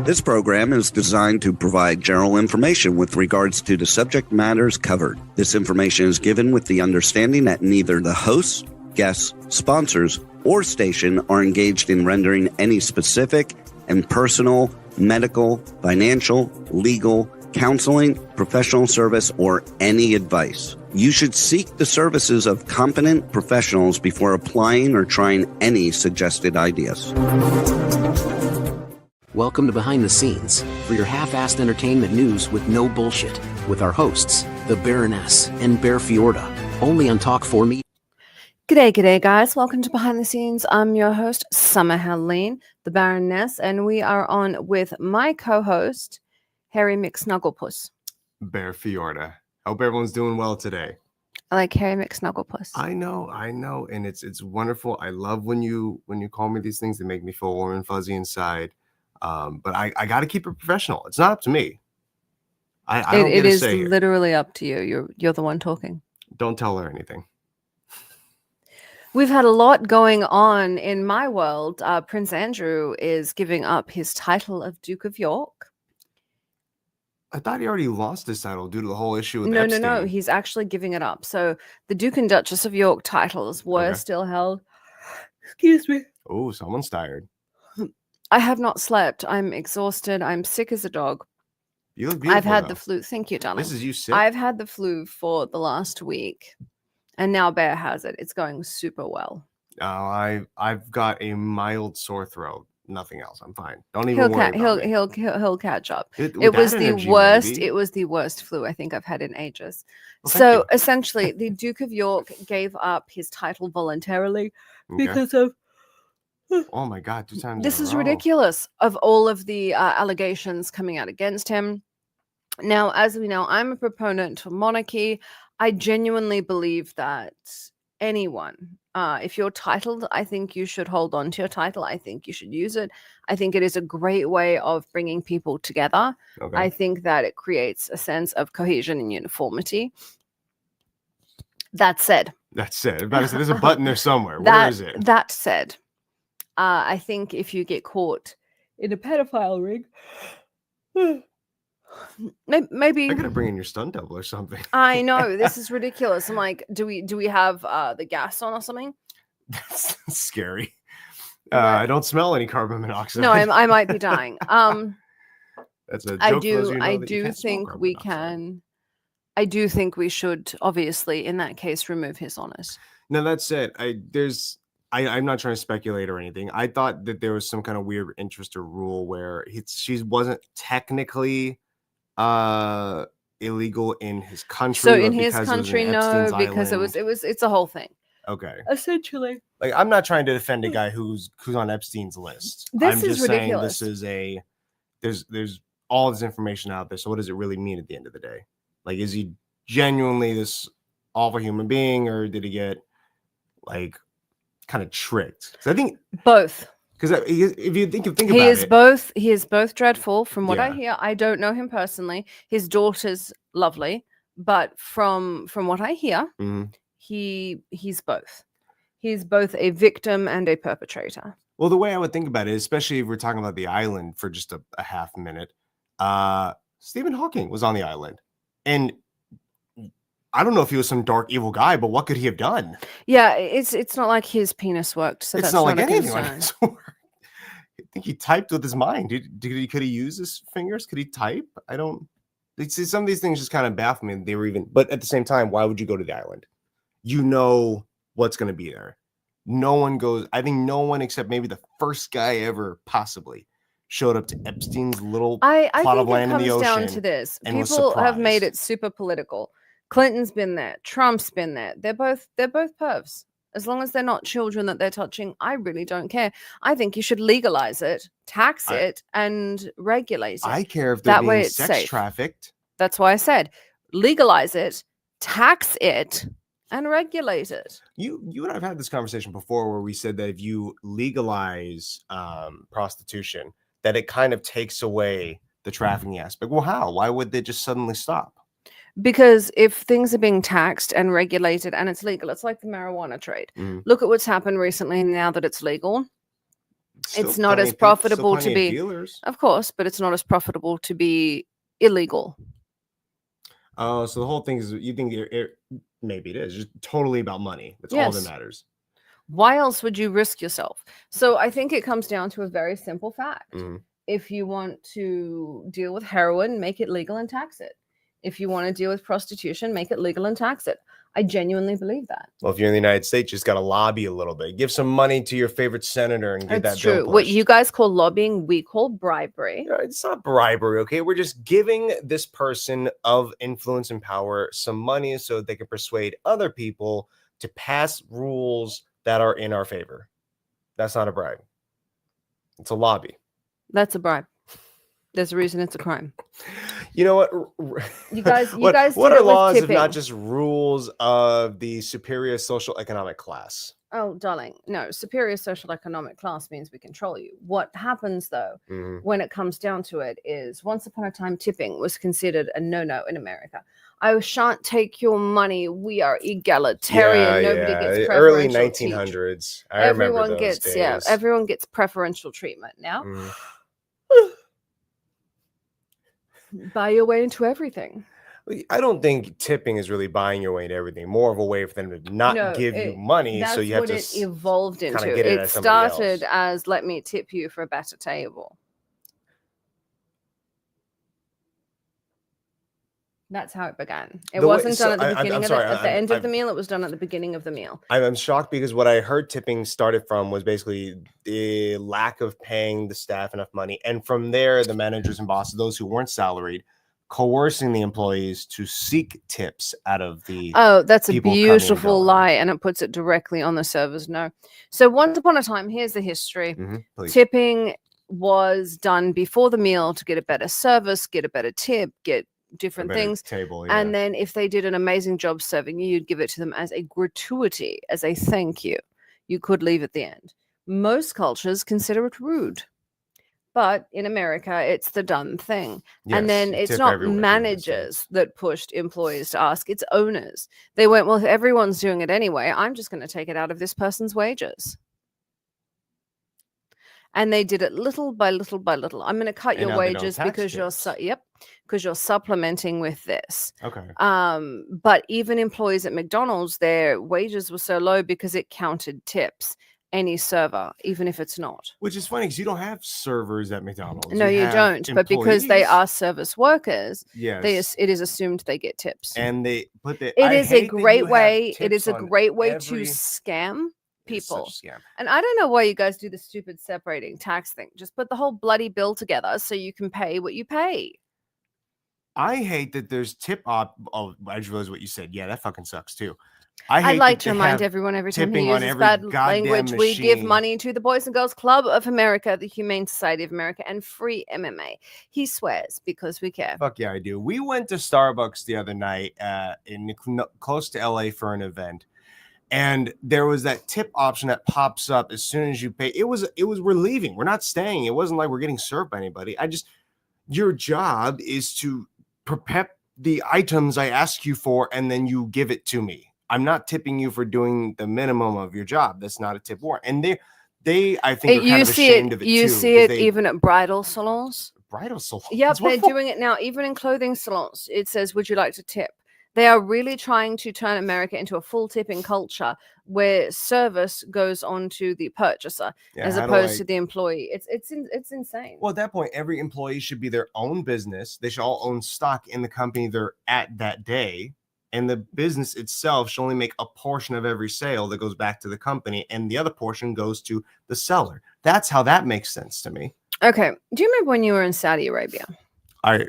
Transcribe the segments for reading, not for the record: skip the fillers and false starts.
This program is designed to provide general information with regards to the subject matters covered. This information is given with the understanding that neither the hosts, guests, sponsors, or station are engaged in rendering any specific and personal, medical, financial, legal, counseling, professional service, or any advice. You should seek the services of competent professionals before applying or trying any suggested ideas. Welcome to Behind the Scenes, for your half-assed entertainment news with no bullshit, with our hosts, the Baroness and Bear Fiorda, only on Talk 4 Me. G'day guys, welcome to Behind the Scenes. I'm your host, Summer Helene, the Baroness, and we are on with my co-host, Harry McSnugglepuss. Bear Fiorda. Hope everyone's doing well today. I like Harry McSnugglepuss. I know, and it's wonderful. I love when you call me these things. They make me feel warm and fuzzy inside. But I got to keep it professional. It's not up to me. I don't get a say here. It is literally up to you. You're the one talking. Don't tell her anything. We've had a lot going on in my world. Prince Andrew is giving up his title of Duke of York. I thought he already lost his title due to the whole issue with Epstein. No. He's actually giving it up. So the Duke and Duchess of York titles were still held. Excuse me. Oh, someone's tired. I have not slept. I'm exhausted. I'm sick as a dog. You look beautiful. I've had the flu. Thank you, darling. This is you sick? I've had the flu for the last week, and now Bear has it. It's going super well. I've got a mild sore throat. Nothing else. I'm fine. Don't even worry about me. He'll catch up. It was the worst. Maybe. It was the worst flu I think I've had in ages. Well, so essentially, the Duke of York gave up his title voluntarily because of. Oh my God! 2 times. This is ridiculous. Of all of the allegations coming out against him. Now, as we know, I'm a proponent for monarchy. I genuinely believe that anyone, if you're titled, I think you should hold on to your title. I think you should use it. I think it is a great way of bringing people together. Okay. I think that it creates a sense of cohesion and uniformity. That said. There's a button there somewhere. Where is it? That said. I think if you get caught in a pedophile ring, maybe I gotta bring in your stunt double or something. I know this is ridiculous. I'm like, do we have the gas on or something? That's scary. I don't smell any carbon monoxide. No, I might be dying. That's a joke. I do think we can. I do think we should obviously, in that case, remove his honors. Now that said, I'm not trying to speculate or anything. I thought that there was some kind of weird interest or rule where she wasn't technically illegal in his country. So in his country, no, because it's a whole thing. Okay. Essentially. Like, I'm not trying to defend a guy who's on Epstein's list. This is ridiculous. Saying this is there's all this information out there. So what does it really mean at the end of the day? Like, is he genuinely this awful human being, or did he get like kind of tricked? Because I think both. Because if you think about it, he is both dreadful. From what I hear, I don't know him personally. His daughter's lovely, but from what I hear, he's both. He's both a victim and a perpetrator. Well, the way I would think about it, especially if we're talking about the island for just a half minute, Stephen Hawking was on the island, and I don't know if he was some dark evil guy, but what could he have done? Yeah, it's not like his penis worked, so it's that's not like anything like his work. I think he typed with his mind. Could he use his fingers? Could he type? I don't. See, some of these things just kind of baffle me. They were but at the same time, why would you go to the island? You know what's going to be there. No one goes. I think no one except maybe the first guy ever possibly showed up to Epstein's little plot of land in the ocean. Down to this. People have made it super political. Clinton's been there. Trump's been there. They're both pervs. As long as they're not children that they're touching, I really don't care. I think you should legalize it, tax it, and regulate it. I care if they're being sex trafficked. That's why I said legalize it, tax it, and regulate it. You and I have had this conversation before where we said that if you legalize prostitution, that it kind of takes away the trafficking aspect. Well, how? Why would they just suddenly stop? Because if things are being taxed and regulated and it's legal, it's like the marijuana trade. Look at what's happened recently now that it's legal. It's not as profitable to be, dealers. of course, but it's not as profitable to be illegal. Oh, so the whole thing is you think maybe it is just totally about money. That's all that matters. Why else would you risk yourself? So I think it comes down to a very simple fact. If you want to deal with heroin, make it legal and tax it. If you want to deal with prostitution, make it legal and tax it. I genuinely believe that. Well, if you're in the United States, you just got to lobby a little bit. Give some money to your favorite senator and get that bill pushed. What you guys call lobbying, we call bribery. Yeah, it's not bribery, okay? We're just giving this person of influence and power some money so they can persuade other people to pass rules that are in our favor. That's not a bribe. It's a lobby. That's a bribe. There's a reason it's a crime. You know what? You guys. What are laws if not just rules of the superior social economic class? Oh, darling, no. Superior social economic class means we control you. What happens, though, when it comes down to it, is once upon a time, tipping was considered a no-no in America. I shan't take your money. We are egalitarian. Nobody gets preferential early 1900s. Everyone gets everyone gets preferential treatment now. Buy your way into everything. I don't think tipping is really buying your way into everything. More of a way for them to not give you money, so you have to. That's what it evolved into. It started as let me tip you for a better table. That's how it began. It wasn't done at the beginning at the end of the meal. It was done at the beginning of the meal. I'm shocked because what I heard tipping started from was basically the lack of paying the staff enough money. And from there, the managers and bosses, those who weren't salaried, coercing the employees to seek tips out of the that's a beautiful lie, and it puts it directly on the servers. No. So once upon a time, here's the history. Tipping was done before the meal to get a better service, get a better tip, get different things. And then if they did an amazing job serving you, you'd give it to them as a gratuity, as a thank you. You could leave at the end. Most cultures consider it rude. But in America, it's the done thing. And then it's not managers that pushed employees to ask, it's owners. They went, well, if everyone's doing it anyway, I'm just going to take it out of this person's wages. And they did it little by little by little. I'm going to cut your wages because you're supplementing with this. Okay. But even employees at McDonald's, their wages were so low because it counted tips. Any server, even if it's not. Which is funny because you don't have servers at McDonald's. No, you don't. Employees. But because they are service workers, yes, it is assumed they get tips. And it is a great way. It is a great way to scam people. Scam. And I don't know why you guys do the stupid separating tax thing. Just put the whole bloody bill together so you can pay what you pay. I hate that there's tip I just realized what you said. Yeah, that fucking sucks too. I'd like to remind everyone every time he uses bad language, we give money to the Boys and Girls Club of America, the Humane Society of America, and free MMA. He swears because we care. Fuck yeah, I do. We went to Starbucks the other night close to LA for an event. And there was that tip option that pops up as soon as you pay. It was we're leaving. We're not staying. It wasn't like we're getting served by anybody. Your job is to prep the items I ask you for, and then you give it to me. I'm not tipping you for doing the minimum of your job. That's not a tip warrant. And they I think are kind of ashamed of it too. You see it even at bridal salons. Bridal salons? Yep, they're doing it now. Even in clothing salons, it says, would you like to tip? They are really trying to turn America into a full tipping culture where service goes on to the purchaser as opposed to the employee. It's insane. Well, at that point, every employee should be their own business. They should all own stock in the company they're at that day. And the business itself should only make a portion of every sale that goes back to the company, and the other portion goes to the seller. That's how that makes sense to me. Okay. Do you remember when you were in Saudi Arabia? I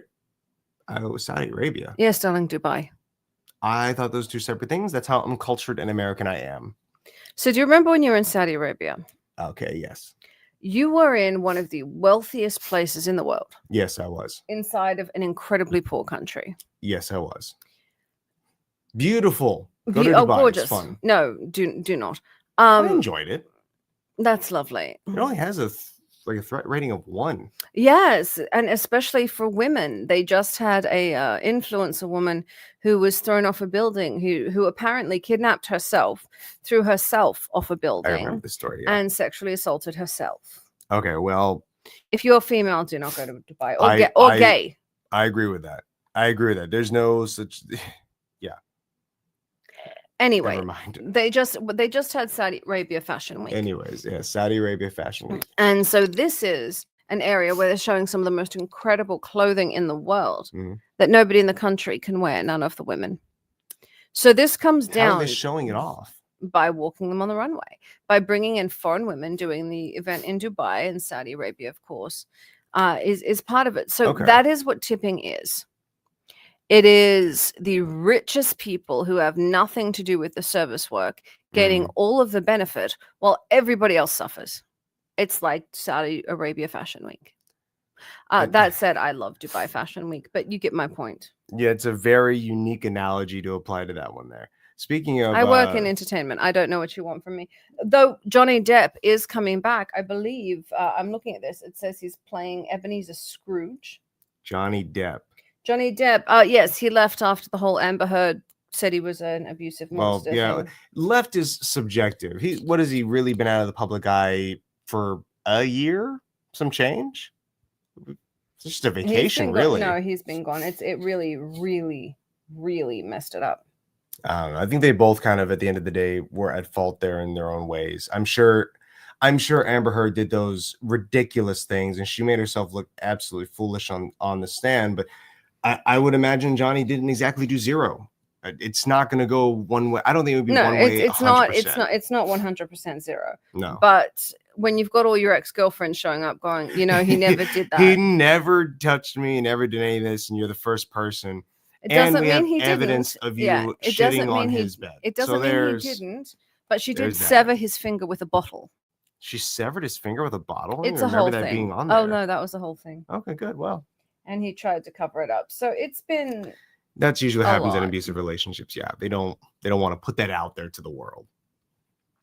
was Saudi Arabia. Yes, darling, Dubai. I thought those two separate things. That's how uncultured and American I am. So do you remember when you were in Saudi Arabia? Okay, yes. You were in one of the wealthiest places in the world. Yes, I was. Inside of an incredibly poor country. Yes, I was. Beautiful. Go to Dubai. Gorgeous. It's fun. No, do not. I enjoyed it. That's lovely. It only has a threat rating of 1. Yes, and especially for women. They just had a influencer woman who was thrown off a building, who apparently kidnapped herself, threw herself off a building. I remember the story. Yeah. And sexually assaulted herself. Okay, well, If you're female, do not go to Dubai or gay. I agree with that. There's no such. Yeah. Anyway, Never mind. they just had Saudi Arabia Fashion Week. Anyways, yeah, Saudi Arabia Fashion Week. And so this is an area where they're showing some of the most incredible clothing in the world that nobody in the country can wear, none of the women. So this comes down. How are they showing it off? By walking them on the runway, by bringing in foreign women doing the event in Dubai and Saudi Arabia, of course, is part of it. So that is what tipping is. It is the richest people who have nothing to do with the service work getting all of the benefit while everybody else suffers. It's like Saudi Arabia Fashion Week. That said, I love Dubai Fashion Week, but you get my point. Yeah, it's a very unique analogy to apply to that one there. Speaking of, I work in entertainment. I don't know what you want from me. Though Johnny Depp is coming back, I believe. I'm looking at this. It says he's playing Ebenezer Scrooge. Johnny Depp. Yes, he left after the whole Amber Heard said he was an abusive monster. Well, yeah, left is subjective. What has he really been out of the public eye for a year? Some change? It's just a vacation, really. No, he's been gone. It really, really, really messed it up. I don't know. I think they both kind of, at the end of the day, were at fault there in their own ways. I'm sure Amber Heard did those ridiculous things, and she made herself look absolutely foolish on the stand. But I would imagine Johnny didn't exactly do zero. It's not going to go one way. I don't think it would be one way. It's not 100% zero. No. But when you've got all your ex-girlfriends showing up going, he never did that. He never touched me, never did any of this, and you're the first person. It doesn't mean he evidence didn't. of you shitting on his bed. It doesn't mean he didn't, but she did sever his finger with a bottle. She severed his finger with a bottle? It's a whole thing. Being on there. Oh, no, that was the whole thing. Okay, good. Well. And he tried to cover it up. So it's been... That's usually what happens in abusive relationships. Yeah, they don't want to put that out there to the world.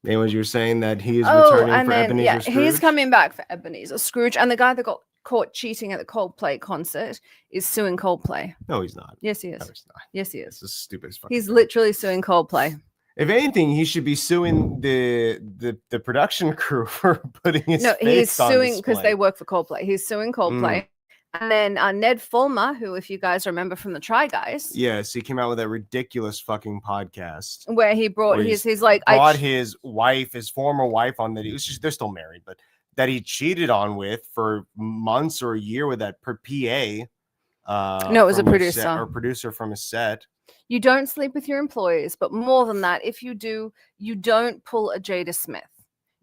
Anyways, you're saying that he is returning for Ebenezer Scrooge? He's coming back for Ebenezer Scrooge. And the guy that got caught cheating at the Coldplay concert is suing Coldplay. No, he's not. Yes, he is. No, he's not. Yes, he is. This is stupid. He's literally suing Coldplay. If anything, he should be suing the production crew for putting his face on display. No, he's suing because they work for Coldplay. He's suing Coldplay. And then Ned Fulmer, who, if you guys remember from the Try Guys. Yes, he came out with that ridiculous fucking podcast. Where he brought his wife, his former wife on that. They're still married, but that he cheated on with for months or a year with that PA. No, it was a producer. Or producer from a set. You don't sleep with your employees, but more than that, if you do, you don't pull a Jada Smith.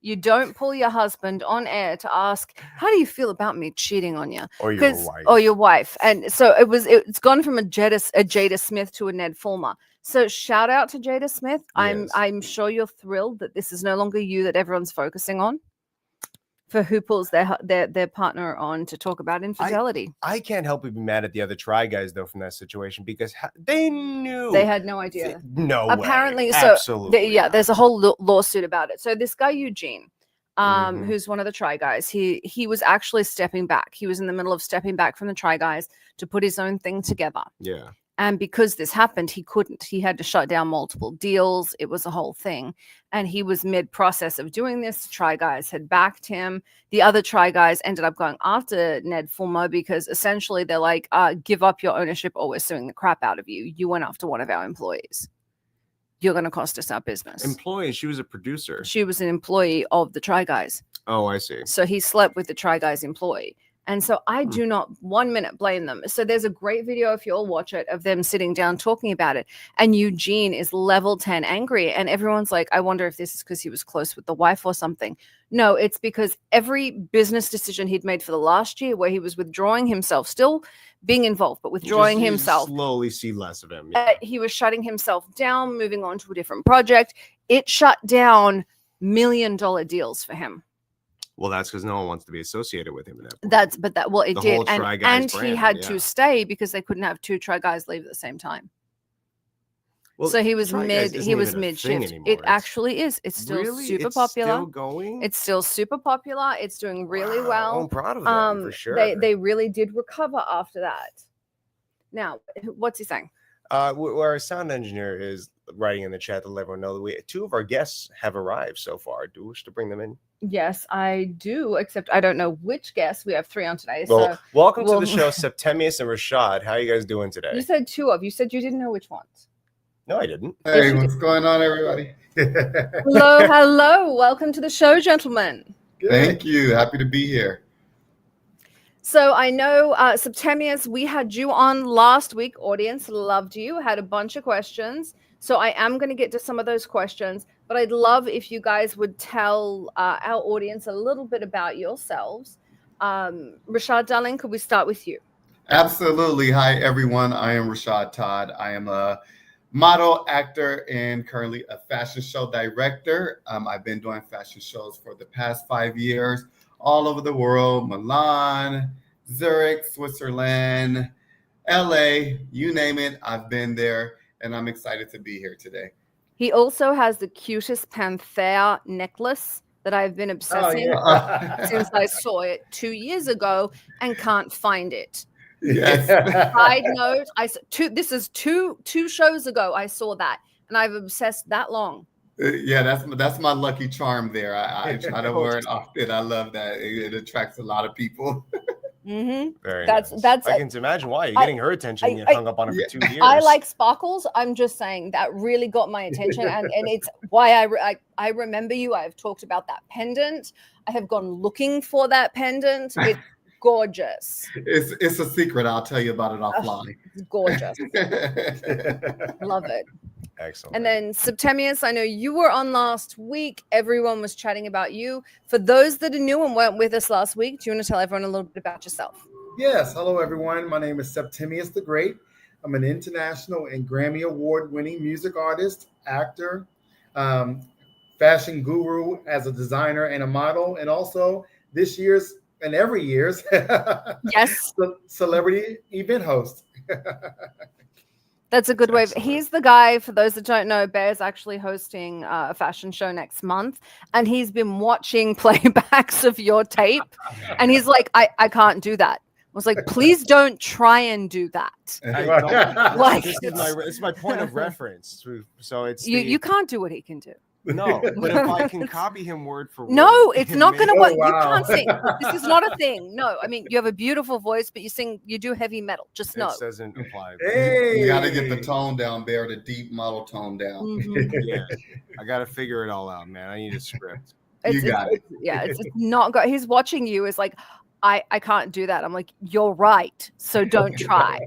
You don't pull your husband on air to ask, how do you feel about me cheating on you? Or your wife. Or your wife. And so it's gone from a Jada Smith to a Ned Fulmer. So shout out to Jada Smith. Yes. I'm sure you're thrilled that this is no longer you that everyone's focusing on. For who pulls their partner on to talk about infidelity. I can't help but be mad at the other Try Guys, though, from that situation, because they knew. They had no idea. Apparently, so absolutely. There's a whole lawsuit about it. So this guy Eugene, who's one of the Try Guys, he was actually stepping back. He was in the middle of stepping back from the Try Guys to put his own thing together. Yeah. And because this happened, he couldn't. He had to shut down multiple deals. It was a whole thing. And he was mid-process of doing this. Try Guys had backed him. The other Try Guys ended up going after Ned Fulmer because essentially they're like, give up your ownership or we're suing the crap out of you. You went after one of our employees. You're going to cost us our business. Employee? She was a producer. She was an employee of the Try Guys. Oh, I see. So he slept with the Try Guys employee. And so I do not 1 minute blame them. So there's a great video, if you'll watch it, of them sitting down talking about it. And Eugene is level 10 angry. And everyone's like, I wonder if this is because he was close with the wife or something. No, it's because every business decision he'd made for the last year where he was withdrawing himself, still being involved, but withdrawing himself. Slowly see less of him. Yeah. He was shutting himself down, moving on to a different project. It shut down $1 million deals for him. Well, that's because no one wants to be associated with him in that point. It did. And he had to stay because they couldn't have two Try Guys leave at the same time. Well, so he was mid-shift. It actually is. It's still super popular. Still going? It's still super popular. It's doing really well. I'm proud of them for sure. They really did recover after that. Now, what's he saying? Our sound engineer is writing in the chat to let everyone know that two of our guests have arrived so far. Do you wish to bring them in? Yes, I do, except I don't know which guests. We have 3 on today. Well, So welcome to the show, Septimius and Rashad. How are you guys doing today? you said 2 of. You said you didn't know which ones. No, I didn't. Hey, what's going on, everybody? Hello. Welcome to the show, gentlemen. Thank you. Happy to be here. So I know, Septimius, we had you on last week. Audience loved you, had a bunch of questions. So I am going to get to some of those questions, but I'd love if you guys would tell our audience a little bit about yourselves. Rashad, darling, could we start with you? Absolutely. Hi, everyone. I am Rashad Todd. I am a model, actor, and currently a fashion show director. I've been doing fashion shows for the past 5 years, all over the world: Milan, Zurich, Switzerland, LA, you name it. I've been there, and I'm excited to be here today. He also has the cutest panther necklace that I've been obsessing since I saw it 2 years ago and can't find it. Yes. Side note, this is two shows ago I saw that, and I've obsessed that long. Yeah, that's my lucky charm there. I try to wear it often. I love that. It attracts a lot of people. Mm-hmm. Very That's I can imagine why you're getting her attention. You hung up on her for 2 years. I like sparkles. I'm just saying that really got my attention, and it's why I remember you. I've talked about that pendant. I have gone looking for that pendant. It's gorgeous. It's a secret. I'll tell you about it offline. It's gorgeous. Love it. Excellent. And then Septimius, I know you were on last week. Everyone was chatting about you. For those that are new and weren't with us last week, do you want to tell everyone a little bit about yourself? Yes. Hello, everyone. My name is Septimius The Great. I'm an international and Grammy Award-winning music artist, actor, fashion guru as a designer and a model, and also this year's and every year's yes, celebrity event host. That's a good way. He's the guy, for those that don't know, Bear's actually hosting a fashion show next month, and he's been watching playbacks of your tape, and he's like, I can't do that. I was like, please don't try and do that. Like, it's my point of reference. So it's you can't do what he can do. No, but if I can copy him word for word. No, it's not going to work. wow. You can't sing. This is not a thing. No, I mean, you have a beautiful voice, but you do heavy metal. Just know. It doesn't apply. Hey. You got to get the tone down, Bear, the deep model tone down. Mm-hmm. Yeah, I got to figure it all out, man. I need a script. You got it. It's not good. He's watching you. Is like, I can't do that. I'm like, you're right. So don't try.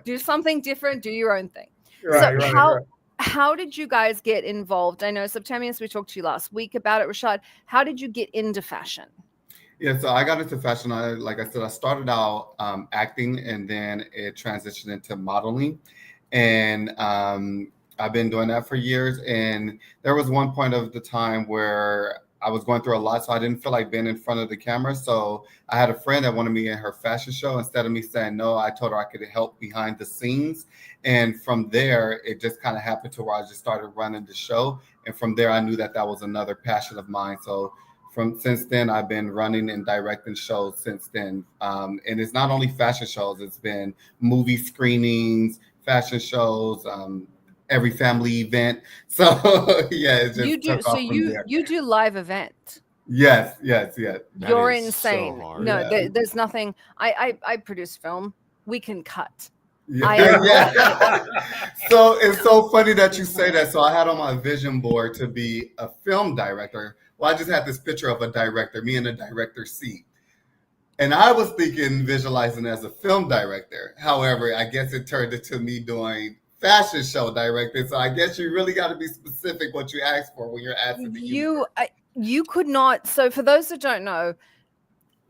Do something different. Do your own thing. How did you guys get involved? I know, Septimius, we talked to you last week about it. Rashad, how did you get into fashion? Yeah, so I got into fashion. Like I said, I started out acting, and then it transitioned into modeling. And I've been doing that for years. And there was one point of the time where I was going through a lot, so I didn't feel like being in front of the camera. So I had a friend that wanted me in her fashion show. Instead of me saying no, I told her I could help behind the scenes. And from there, it just kind of happened to where I just started running the show. And from there, I knew that was another passion of mine. So since then, I've been running and directing shows since then. And it's not only fashion shows, it's been movie screenings, fashion shows, every family event. So yeah, it just you do live event. Yes. You're insane. So hard. No, there's nothing. I produce film. We can cut. Yeah. So it's so funny that you say that. So I had on my vision board to be a film director. Well, I just had this picture of a director, me in the director's seat. And I was visualizing as a film director. However, I guess it turned into me doing fashion show directing. So I guess you really got to be specific what you ask for when you're asking you could not. So for those that don't know,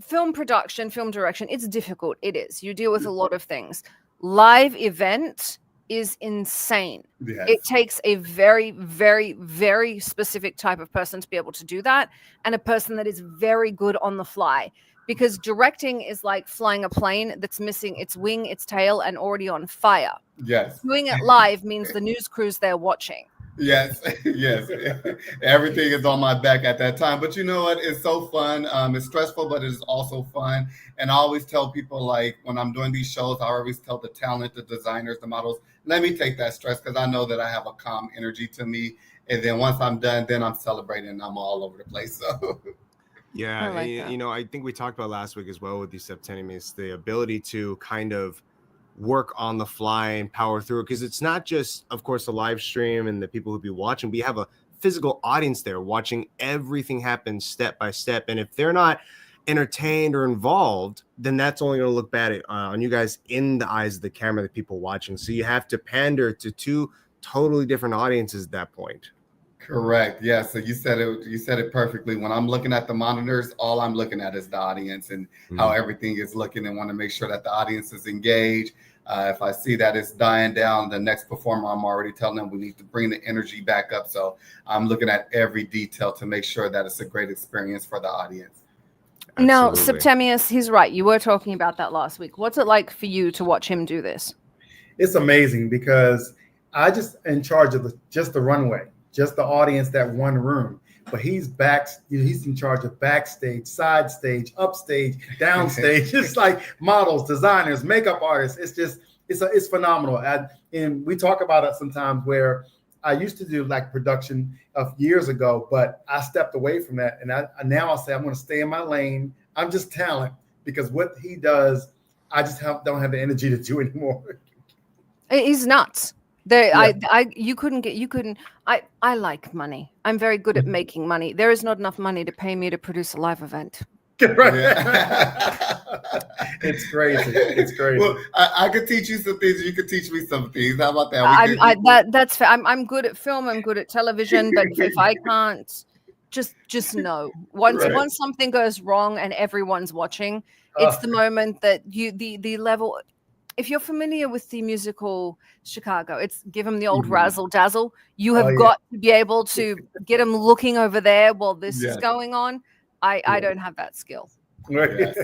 film production, film direction, it's difficult. It is. You deal with a lot of things. Live event is insane. Yes. It takes a very, very, very specific type of person to be able to do that, and a person that is very good on the fly. Because directing is like flying a plane that's missing its wing, its tail, and already on fire. Yes. Doing it live means the news crews there watching. Yes, yes. Everything is on my back at that time. But you know what? It's so fun. It's stressful, but it's also fun. And I always tell people, like, when I'm doing these shows, I always tell the talent, the designers, the models, let me take that stress because I know that I have a calm energy to me. And then once I'm done, then I'm celebrating and I'm all over the place. So Yeah, I like and, that. you know, I think we talked about last week as well with these Septimius, the ability to kind of work on the fly and power through it, because it's not just, of course, the live stream and the people who be watching. We have a physical audience there watching everything happen step by step, and if they're not entertained or involved, then that's only going to look bad on you guys in the eyes of the camera, the people watching. So you have to pander to two totally different audiences at that point. correct. Yeah. So you said it. You said it perfectly. When I'm looking at the monitors, all I'm looking at is the audience and how everything is looking, and want to make sure that the audience is engaged. If I see that it's dying down, the next performer, I'm already telling them we need to bring the energy back up. So I'm looking at every detail to make sure that it's a great experience for the audience. Now, Absolutely. Septimius, he's right. You were talking about that last week. What's it like for you to watch him do this? It's amazing because I just in charge of just the runway, just the audience, that one room. But he's he's in charge of backstage, side stage, upstage, downstage. It's like models, designers, makeup artists. It's phenomenal. And we talk about it sometimes where I used to do like production of years ago, but I stepped away from that. And now I say I'm going to stay in my lane. I'm just talent, because what he does, I just don't have the energy to do anymore. He's nuts. Yeah. I like money. I'm very good at making money. There is not enough money to pay me to produce a live event. Right. Yeah. It's crazy. It's crazy. Well, I could teach you some things. You could teach me some things. How about that? That's fair. I'm good at film. I'm good at television. But if I can't, just know once something goes wrong and everyone's watching, it's the moment that the level. If you're familiar with the musical Chicago, it's give them the old razzle dazzle. You have got to be able to get them looking over there while this is going on. I don't have that skill. Yes.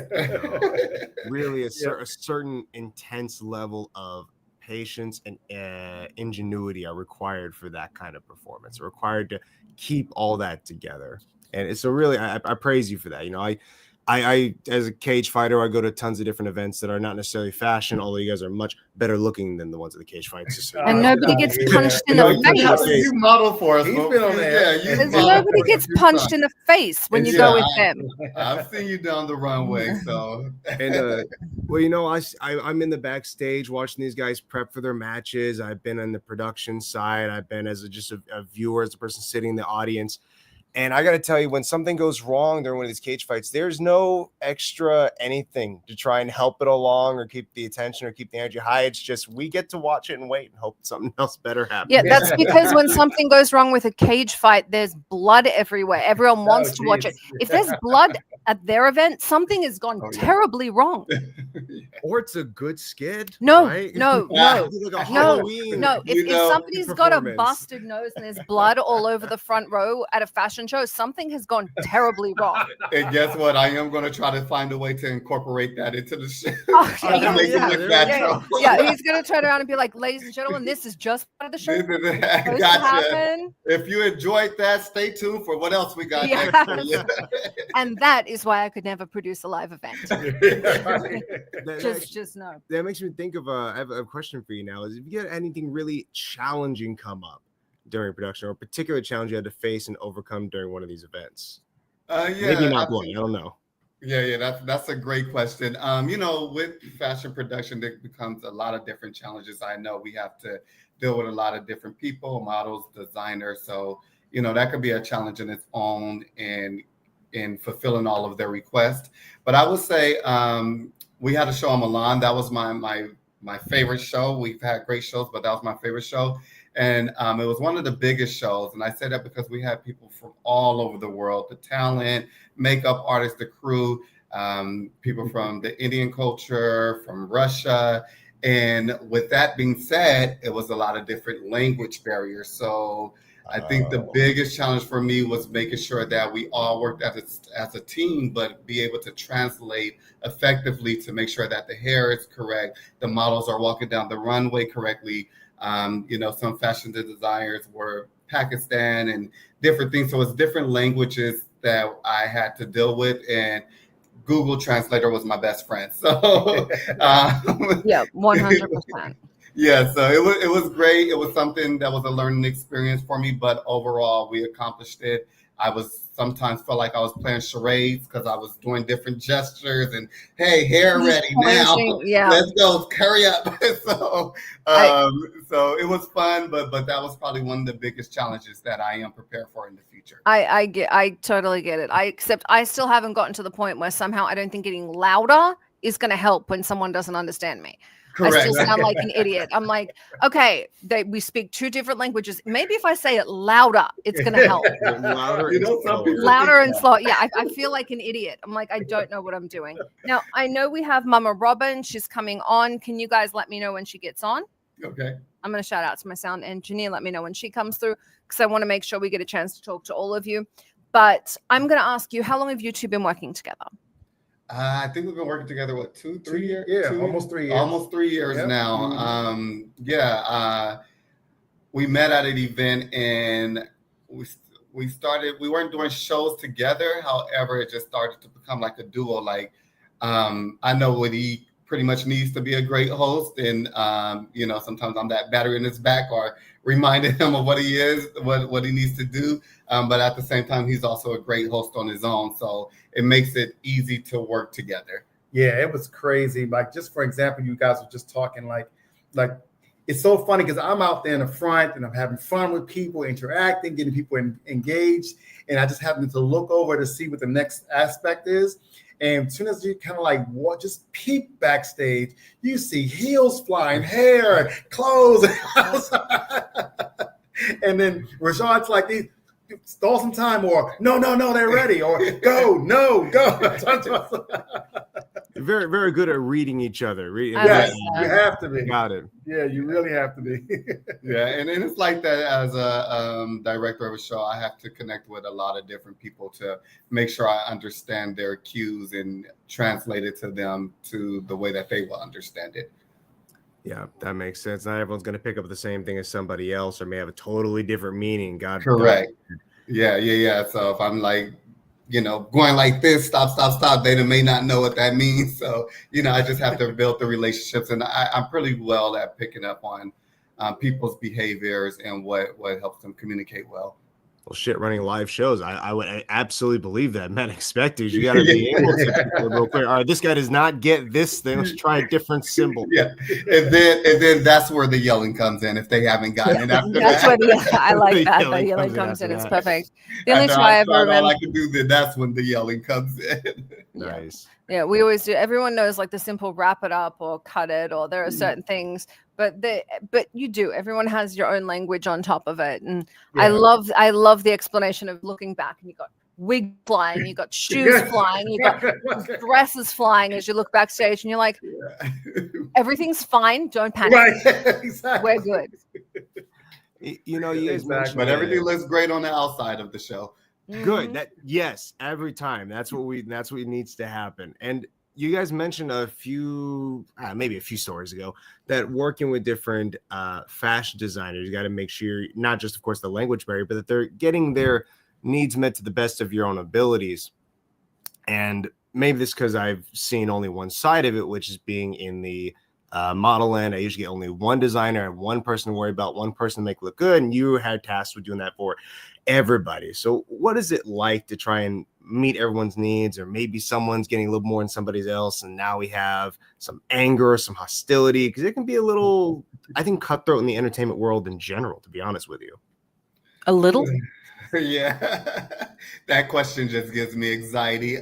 Really a certain intense level of patience and ingenuity are required for that kind of performance. Required to keep all that together. And so really, I praise you for that. You know, I as a cage fighter, I go to tons of different events that are not necessarily fashion, although you guys are much better looking than the ones at the cage fights. And nobody gets punched in the face. You model for us. He's been on there. Yeah, Nobody gets punched in the face when you go with them. I've seen you down the runway, so. And well, you know, I'm in the backstage watching these guys prep for their matches. I've been on the production side. I've been as just a viewer, as a person sitting in the audience. And I got to tell you, when something goes wrong during one of these cage fights, there's no extra anything to try and help it along or keep the attention or keep the energy high. It's just we get to watch it and wait and hope something else better happens. Yeah, that's because when something goes wrong with a cage fight, there's blood everywhere. Everyone wants to watch it. If there's blood at their event, something has gone terribly wrong. Or it's a good skid. No, right? no. If somebody's got a performance. busted nose and there's blood all over the front row at a fashion show, something has gone terribly wrong. And guess what? I am going to try to find a way to incorporate that into the show. He's going to turn around and be like, ladies and gentlemen, this is just part of the show. Gotcha. If you enjoyed that, stay tuned for what else we got next for you. And that is why I could never produce a live event. Just know. That makes me think of I have a question for you now. Is if you get anything really challenging come up during production, or a particular challenge you had to face and overcome during one of these events? Maybe not one. I don't know. Yeah, that's a great question. You know, with fashion production, there becomes a lot of different challenges. I know we have to deal with a lot of different people, models, designers. So, you know, that could be a challenge in its own in fulfilling all of their requests. But I would say we had a show in Milan. That was my favorite show. We've had great shows, but that was my favorite show. And it was one of the biggest shows. And I say that because we had people from all over the world, the talent, makeup artists, the crew, people from the Indian culture, from Russia. And with that being said, it was a lot of different language barriers. So I think the biggest challenge for me was making sure that we all worked as a team, but be able to translate effectively to make sure that the hair is correct, the models are walking down the runway correctly. You know, some fashion designers were Pakistan and different things. So it's different languages that I had to deal with, and Google Translator was my best friend. So yeah, 100%. Yeah, so it was great. It was something that was a learning experience for me, but overall we accomplished it. I was sometimes felt like I was playing charades because I was doing different gestures and hey, hair ready now. Yeah. Let's go, hurry up. So so it was fun, but that was probably one of the biggest challenges that I am prepared for in the future. I totally get it. Except I still haven't gotten to the point where somehow I don't think getting louder is going to help when someone doesn't understand me. Correct. I still sound like an idiot. I'm like, okay, we speak two different languages. Maybe if I say it louder, it's going to help. Louder and slow. Yeah, I feel like an idiot. I'm like, I don't know what I'm doing. Now, I know we have Mama Robyn. She's coming on. Can you guys let me know when she gets on? Okay. I'm going to shout out to my sound engineer. Let me know when she comes through because I want to make sure we get a chance to talk to all of you. But I'm going to ask you, how long have you two been working together? I think we've been working together, what, 2-3 years? Yeah, almost 3 years. Almost 3 years now. Mm-hmm. We met at an event and we started, we weren't doing shows together. However, it just started to become like a duo. Like, I know what he pretty much needs to be a great host. And, sometimes I'm that battery in his back or reminding him of what he is, what he needs to do. But at the same time, he's also a great host on his own. So it makes it easy to work together. Yeah, it was crazy. Like, just for example, you guys were just talking like it's so funny because I'm out there in the front and I'm having fun with people, interacting, getting people engaged. And I just happen to look over to see what the next aspect is. And as soon as you kind of like just peep backstage, you see heels flying, hair, clothes. And then Rashad's like, these stall some time, or no, they're ready, or go. Very, very good at reading each other. Yes, you have to be. Got it. Yeah, you really have to be. Yeah, and it's like that as a director of a show. I have to connect with a lot of different people to make sure I understand their cues and translate it to them to the way that they will understand it. Yeah, that makes sense. Not everyone's going to pick up the same thing as somebody else, or may have a totally different meaning. Correct. Yeah. So if I'm like, going like this, stop, they may not know what that means. So, I just have to build the relationships, and I'm pretty well at picking up on people's behaviors and what helps them communicate well. Well, shit, running live shows, I would absolutely believe that. Man, expected. You got to be able to real quick. All right, this guy does not get this thing. Let's try a different symbol. Yeah, and then that's where the yelling comes in if they haven't gotten it after that's that. Where I like that. The yelling comes in. It's perfect. The only try I've ever all I can do that's when the yelling comes in. Nice. Yeah, we always do. Everyone knows like the simple wrap it up or cut it, or there are certain things. But you do. Everyone has your own language on top of it, and yeah. I love the explanation of looking back and you got wig flying, you got shoes flying, you got dresses flying as you look backstage, and you're like, everything's fine. Don't panic. Right. Exactly. We're good. You guys mentioned, but everything looks great on the outside of the show. Good. Yes, every time. That's what needs to happen. And you guys mentioned a few stories ago that working with different fashion designers, you got to make sure not just, of course, the language barrier, but that they're getting their needs met to the best of your own abilities. And maybe this because I've seen only one side of it, which is being in the model end. I usually get only one designer and one person to worry about, one person to make it look good, and you had tasked with doing that for everybody. So what is it like to try and meet everyone's needs, or maybe someone's getting a little more than somebody else, and now we have some anger, some hostility, because it can be a little, I think, cutthroat in the entertainment world in general, to be honest with you. A little? Yeah, that question just gives me anxiety.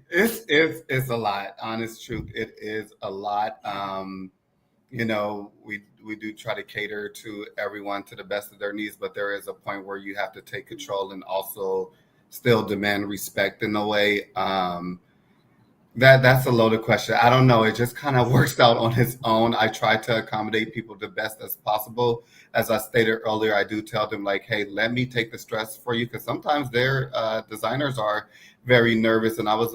It's a lot. Honest truth, it is a lot. We do try to cater to everyone to the best of their needs, but there is a point where you have to take control and also still demand respect in a way. That's a loaded question. I don't know. It just kind of works out on its own. I try to accommodate people the best as possible. As I stated earlier, I do tell them like, hey, let me take the stress for you, because sometimes their designers are very nervous. And I was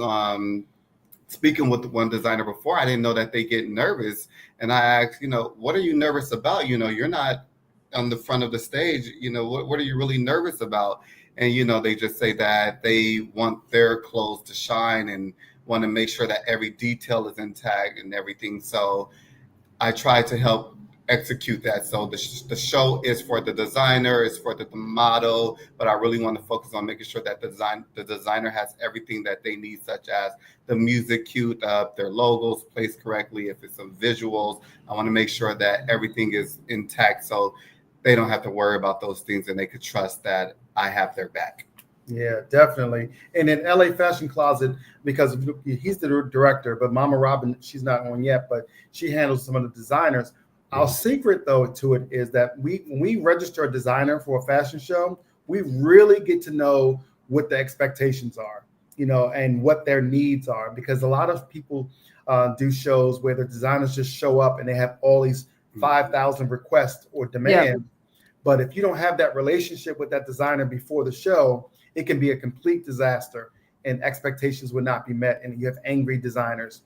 speaking with one designer before. I didn't know that they get nervous. And I asked, what are you nervous about? You're not on the front of the stage, what are you really nervous about? And, they just say that they want their clothes to shine and want to make sure that every detail is intact and everything. So I try to help execute that. So the show is for the designer, is for the model, but I really want to focus on making sure that the designer has everything that they need, such as the music queued up, their logos placed correctly. If it's some visuals, I want to make sure that everything is intact so they don't have to worry about those things and they could trust that I have their back. Yeah, definitely. And in LA Fashion Closet, because he's the director, but Mama Robyn, she's not on yet, but she handles some of the designers. Our secret, though, to it is that when we register a designer for a fashion show, we really get to know what the expectations are, and what their needs are. Because a lot of people do shows where the designers just show up and they have all these 5,000 requests or demands. Yeah. But if you don't have that relationship with that designer before the show, it can be a complete disaster and expectations would not be met. And you have angry designers.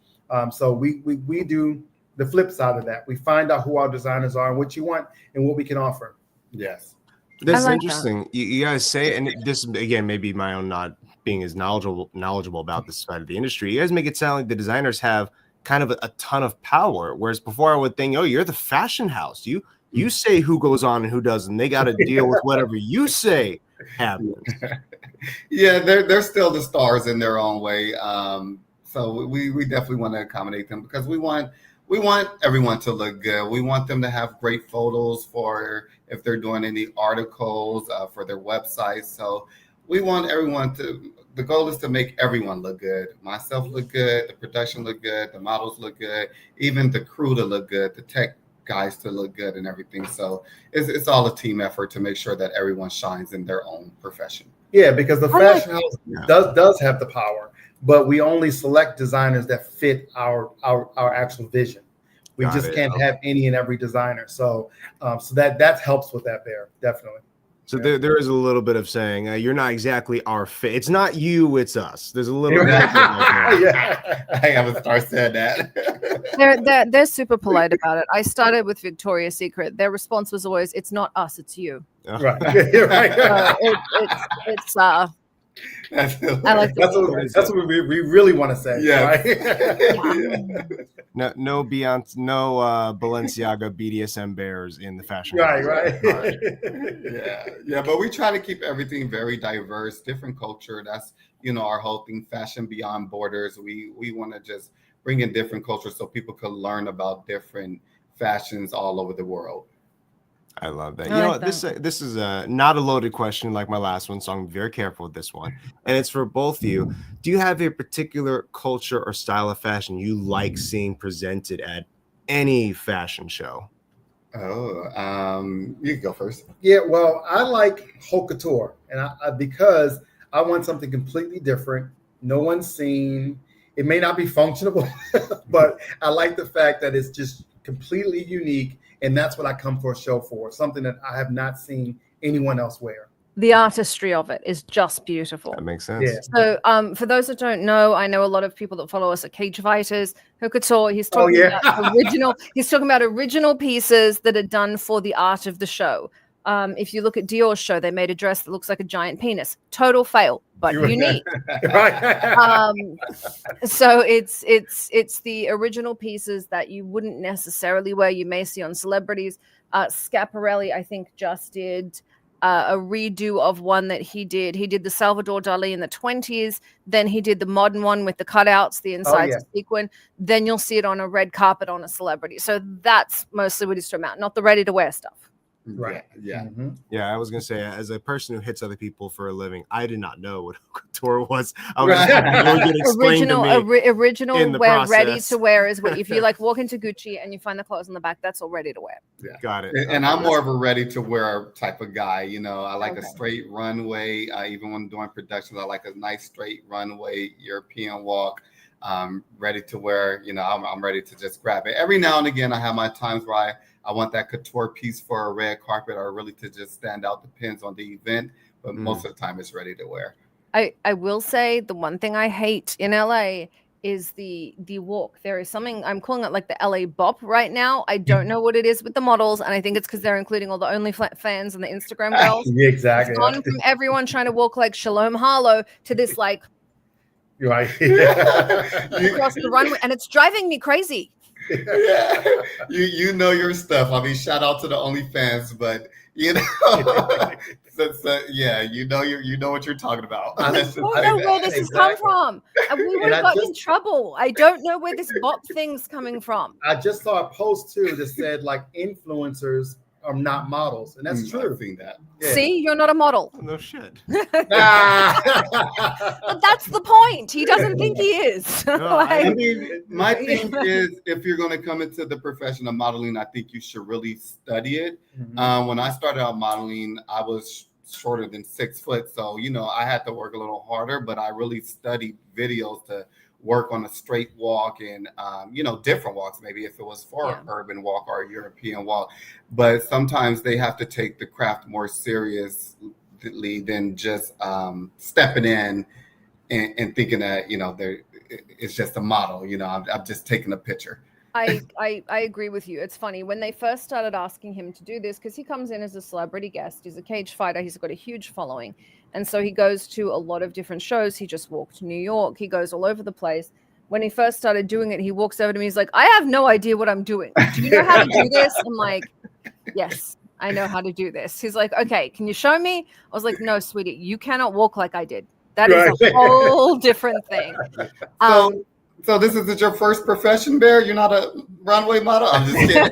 So we do the flip side of that. We find out who our designers are and what you want and what we can offer. Yes. This is interesting. You guys say, and this, again, maybe my own not being as knowledgeable about this side of the industry. You guys make it sound like the designers have kind of a ton of power. Whereas before I would think, oh, you're the fashion house. You say who goes on and who doesn't. They got to deal with whatever you say happens. Yeah, they're still the stars in their own way. So we definitely want to accommodate them because we want everyone to look good. We want them to have great photos for if they're doing any articles for their websites. So we want everyone the goal is to make everyone look good. Myself look good, the production look good, the models look good, even the crew to look good, the tech guys to look good and everything. So it's all a team effort to make sure that everyone shines in their own profession. Yeah, because the fashion house does have the power, but we only select designers that fit our actual vision. We just can't have any and every designer. So that helps with that there, definitely. So there is a little bit of saying you're not exactly our fit. It's not you, it's us. There's a little bit. Yeah, I haven't started said that. They're super polite about it. I started with Victoria's Secret. Their response was always, "It's not us, it's you." Oh. Right. Right. It's that's what we really want to say. Yeah. Right? No Beyonce, no Balenciaga BDSM bears in the fashion. Right. Yeah. But we try to keep everything very diverse, different culture. That's our whole thing, fashion beyond borders. We want to just bring in different cultures so people can learn about different fashions all over the world. I love that. This is not a loaded question like my last one, so I'm very careful with this one. And it's for both of you. Do you have a particular culture or style of fashion you like seeing presented at any fashion show? Oh, you can go first. Yeah, well, I like haute couture, and because I want something completely different. No one's seen. It may not be functional, but I like the fact that it's just completely unique. And that's what I come for a show for, something that I have not seen anyone else wear. The artistry of it is just beautiful. That makes sense. Yeah. So for those that don't know, I know a lot of people that follow us are cage fighters. Haute couture, he's talking about original pieces that are done for the art of the show. If you look at Dior's show, they made a dress that looks like a giant penis. Total fail, but unique. So it's the original pieces that you wouldn't necessarily wear. You may see on celebrities. Schiaparelli, I think, just did a redo of one that he did. He did the Salvador Dali in the 20s. Then he did the modern one with the cutouts, the insides of sequin. Then you'll see it on a red carpet on a celebrity. So that's mostly what he's talking about, not the ready-to-wear stuff. Right. Yeah. Mm-hmm. Yeah, I was gonna say, as a person who hits other people for a living, I did not know what couture was. I was original wear, ready to wear is what if you like walk into Gucci and you find the clothes on the back, that's all ready to wear. Yeah. Got it. And I'm more of a ready to wear type of guy. I like a straight runway. Even when doing productions, I like a nice straight runway European walk. Ready to wear. I'm ready to just grab it. Every now and again, I have my times where I want that couture piece for a red carpet or really to just stand out. Depends on the event, but most of the time it's ready to wear. I will say the one thing I hate in LA is the walk. There is something, I'm calling it like the LA Bop right now. I don't know what it is with the models, and I think it's because they're including all the OnlyFans and the Instagram girls. Yeah, exactly. It's gone from everyone trying to walk like Shalom Harlow to this like You're right. across the runway, and it's driving me crazy. Yeah. You know your stuff. I mean, shout out to the OnlyFans, but you know, yeah, you know what you're talking about. I don't know where this has come from. And we would have got in trouble. I don't know where this bop thing's coming from. I just saw a post too that said like influencers are not models, and that's true. I've seen that. Yeah. See, you're not a model. Oh, no shit. But that's the point. He doesn't think he is. No, I mean, my thing is, if you're going to come into the profession of modeling, I think you should really study it. Mhm. When I started out modeling, I was shorter than 6 foot, so you know I had to work a little harder. But I really studied videos to work on a straight walk and you know, different walks, maybe if it was for an urban walk or a European walk. But sometimes they have to take the craft more seriously than just stepping in and thinking that, you know, it's just a model, you know, I'm just taking a picture. I agree with you. It's funny when they first started asking him to do this, because he comes in as a celebrity guest. He's a cage fighter. He's got a huge following. And so he goes to a lot of different shows. He just walked to New York. He goes all over the place. When he first started doing it, he walks over to me. He's like, I have no idea what I'm doing. Do you know how to do this? I'm like, yes, I know how to do this. He's like, okay, can you show me? I was like, no, sweetie, you cannot walk like I did. That is a whole different thing. So this isn't your first profession, Bear? You're not a runway model? I'm just kidding.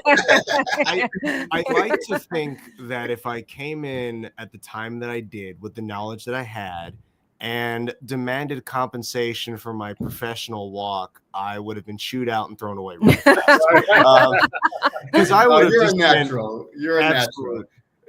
I'd like to think that if I came in at the time that I did with the knowledge that I had and demanded compensation for my professional walk, I would have been chewed out and thrown away. Because I would have You're just a natural. You're a natural.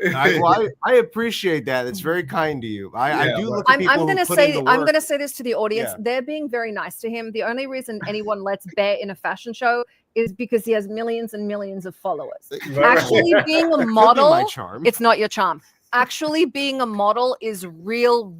I appreciate that. It's very kind to you. I do look at people I'm gonna who put in the work. I'm gonna say this to the audience. Yeah. They're being very nice to him. The only reason anyone lets Bear in a fashion show is because he has millions and millions of followers. Actually being a model, my charm. it's not your charm. Actually being a model is real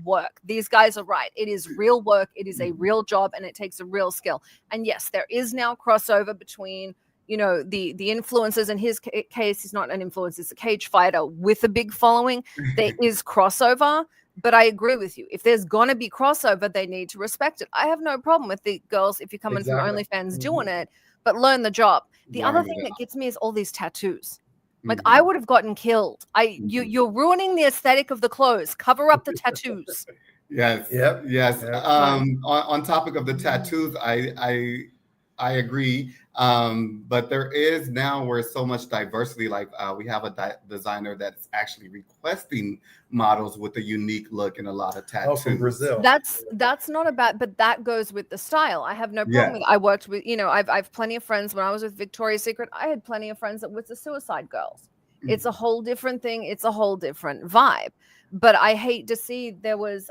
work. These guys are right. It is real work. It is a real job, and it takes a real skill. And yes, there is now crossover between, you know, the influencers. In his case, he's not an influencer, he's a cage fighter with a big following. There is crossover, but I agree with you. If there's going to be crossover, they need to respect it. I have no problem with the girls, if you're coming from OnlyFans, doing it, but learn the job. The other thing that gets me is all these tattoos. Like, I would have gotten killed. You're ruining the aesthetic of the clothes. Cover up the tattoos. Yes. Yep. Yes. Yep. On topic of the tattoos, I agree. But there is now where so much diversity, like we have a designer that's actually requesting models with a unique look and a lot of tattoos. Oh, from Brazil. That's not a bad, but that goes with the style. I have no problem with it. I worked with, you know, I've plenty of friends. When I was with Victoria's Secret, I had plenty of friends that were the Suicide Girls. It's a whole different thing. It's a whole different vibe. But I hate to see, there was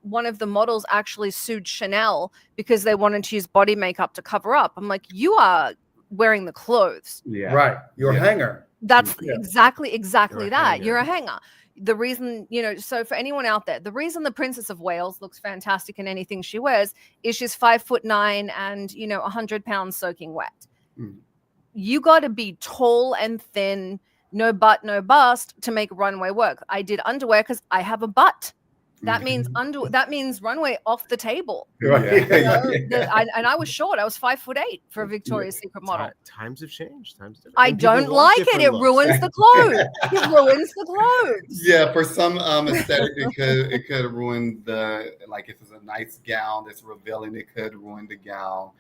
one of the models actually sued Chanel because they wanted to use body makeup to cover up. I'm like, you are wearing the clothes. Yeah. Right. You're a hanger. That's exactly You're that. hanger. You're a hanger. The reason, you know, so for anyone out there, the reason the Princess of Wales looks fantastic in anything she wears is she's 5'9" and, you know, 100 pounds soaking wet. You got to be tall and thin, no butt, no bust to make runway work. I did underwear because I have a butt. That means that means runway off the table. Right. You know, and I was short. I was 5'8" for a Victoria's Secret model. Times have changed. I don't like it. It ruins the clothes. It ruins the clothes. Yeah, for some aesthetic, it could ruin the, like, if it's a nice gown that's revealing, it could ruin the gown.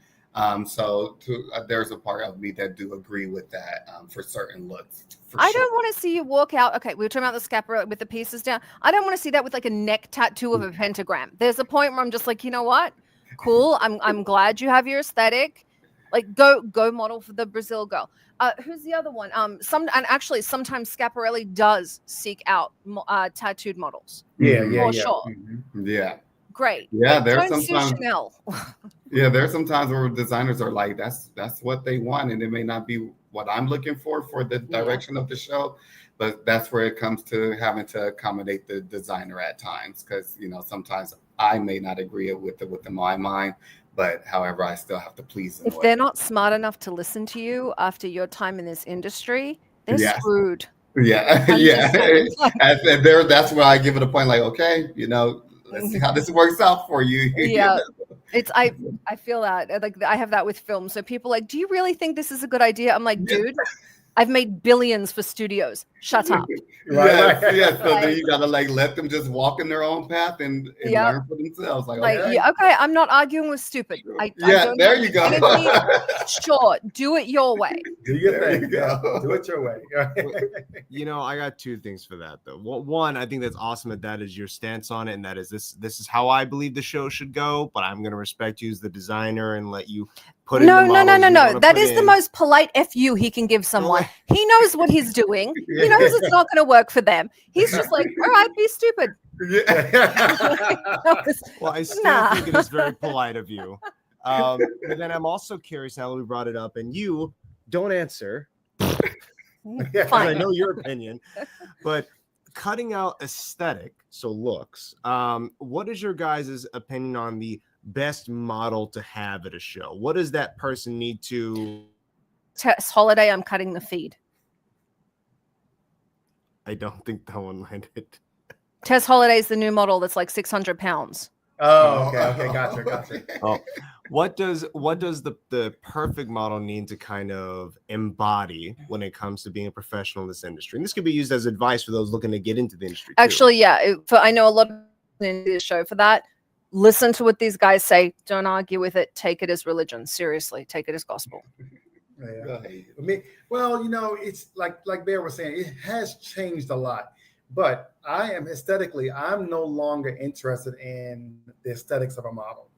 There's a part of me that do agree with that for certain looks. I don't want to see you walk out. Okay, we were talking about the scapula with the pieces down. I don't want to see that with like a neck tattoo of a pentagram. There's a point where I'm just like, you know what? Cool. I'm glad you have your aesthetic. Like, go model for the Brazil girl. Who's the other one? Actually, sometimes Schiaparelli does seek out tattooed models. Yeah. Sure. Yeah. Great. Yeah, there's sometimes Chanel. Yeah, there's sometimes where designers are like, that's what they want, and it may not be what I'm looking for the direction of the show, but that's where it comes to having to accommodate the designer at times, because, you know, sometimes I may not agree with my mind, but however, I still have to please them. If they're not smart enough to listen to you after your time in this industry, they're screwed. Yeah, yeah. And there, that's where I give it a point. Like, okay, let's see how this works out for you. Yeah, it's I feel that like I have that with film. So people are like, do you really think this is a good idea? I'm like, dude, I've made billions for studios. Shut up. Yes. So then you gotta let them just walk in their own path and learn for themselves. Okay, I'm not arguing with stupid. I don't there you go. Sure, do it your way. Do your thing. Do it your way. I got two things for that though. One, I think that's awesome that is your stance on it, and that is this is how I believe the show should go. But I'm gonna respect you as the designer and let you put no. That is the most polite FU he can give someone. He knows what he's doing. He knows it's not going to work for them. He's just like, all right, be stupid. Well, I still think it is very polite of you. But then I'm also curious now that we brought it up, and you don't answer. I know your opinion, but cutting out aesthetic, so looks. What is your guys' opinion on the best model to have at a show? What does that person need to? Tess Holiday, I'm cutting the feed. I don't think that one landed. Tess Holiday's the new model that's like 600 pounds. Oh, okay, gotcha. Oh, what does the perfect model need to kind of embody when it comes to being a professional in this industry? And this could be used as advice for those looking to get into the industry too. Actually, I know a lot of in this show for that. Listen to what these guys say. Don't argue with it. Take it as religion. Seriously, take it as gospel. It's like Bear was saying, it has changed a lot. But I'm no longer interested in the aesthetics of a model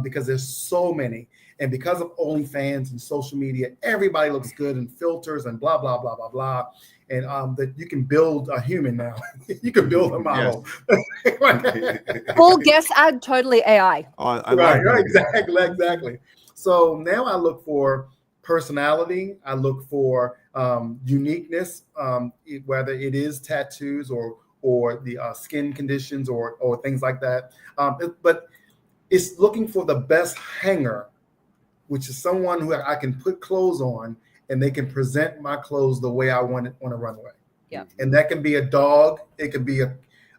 because there's so many. And because of OnlyFans and social media, everybody looks good and filters and blah, blah, blah, blah, blah. And that you can build a human now. You can build a model. Full guest ad, totally AI. Exactly. So now I look for personality. I look for uniqueness, whether it is tattoos or the skin conditions or things like that. But it's looking for the best hanger, which is someone who I can put clothes on and they can present my clothes the way I want it on a runway. Yeah. And that can be a dog. It could be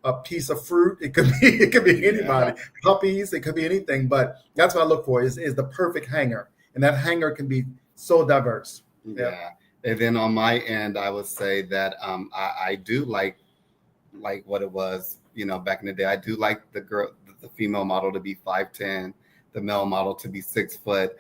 a piece of fruit. It could be anybody. Yeah. Puppies. It could be anything. But that's what I look for is the perfect hanger. And that hanger can be so diverse. Yeah. And then on my end, I would say that I do like what it was, back in the day. I do like the female model to be 5'10", the male model to be 6 foot.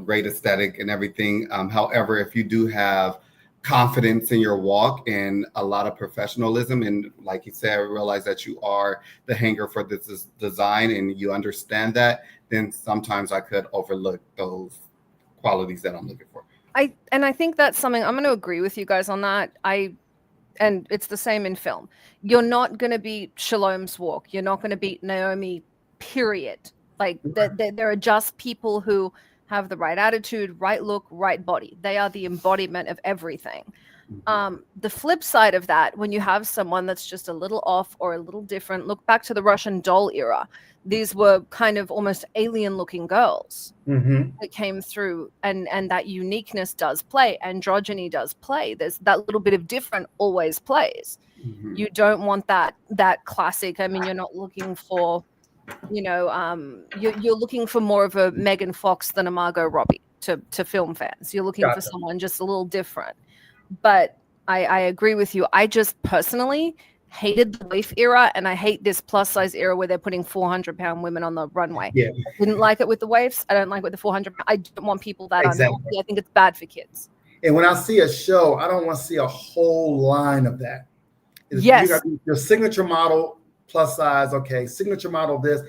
Great aesthetic and everything. However, if you do have confidence in your walk and a lot of professionalism, and like you said, realize that you are the hanger for this design and you understand that, then sometimes I could overlook those qualities that I'm looking for. I think that's something I'm going to agree with you guys on that. And it's the same in film. You're not going to beat Shalom's walk. You're not going to beat Naomi, period. Like there are just people who have the right attitude, right look, right body. They are the embodiment of everything. The flip side of that, when you have someone that's just a little off or a little different, look back to the Russian doll era. These were kind of almost alien looking girls that came through, and that uniqueness does play. Androgyny does play. There's that little bit of different always plays. You don't want that classic. I mean, you're not looking for, you're looking for more of a Megan Fox than a Margot Robbie to film fans. You're looking for someone just a little different. But I agree with you. I just personally hated the waif era, and I hate this plus size era where they're putting 400-pound women on the runway. I didn't like it with the waifs. I don't like it with the 400. I don't want people that unhealthy. I think it's bad for kids. And when I see a show, I don't want to see a whole line of that. Yes. You got your signature model plus size, okay, signature model this,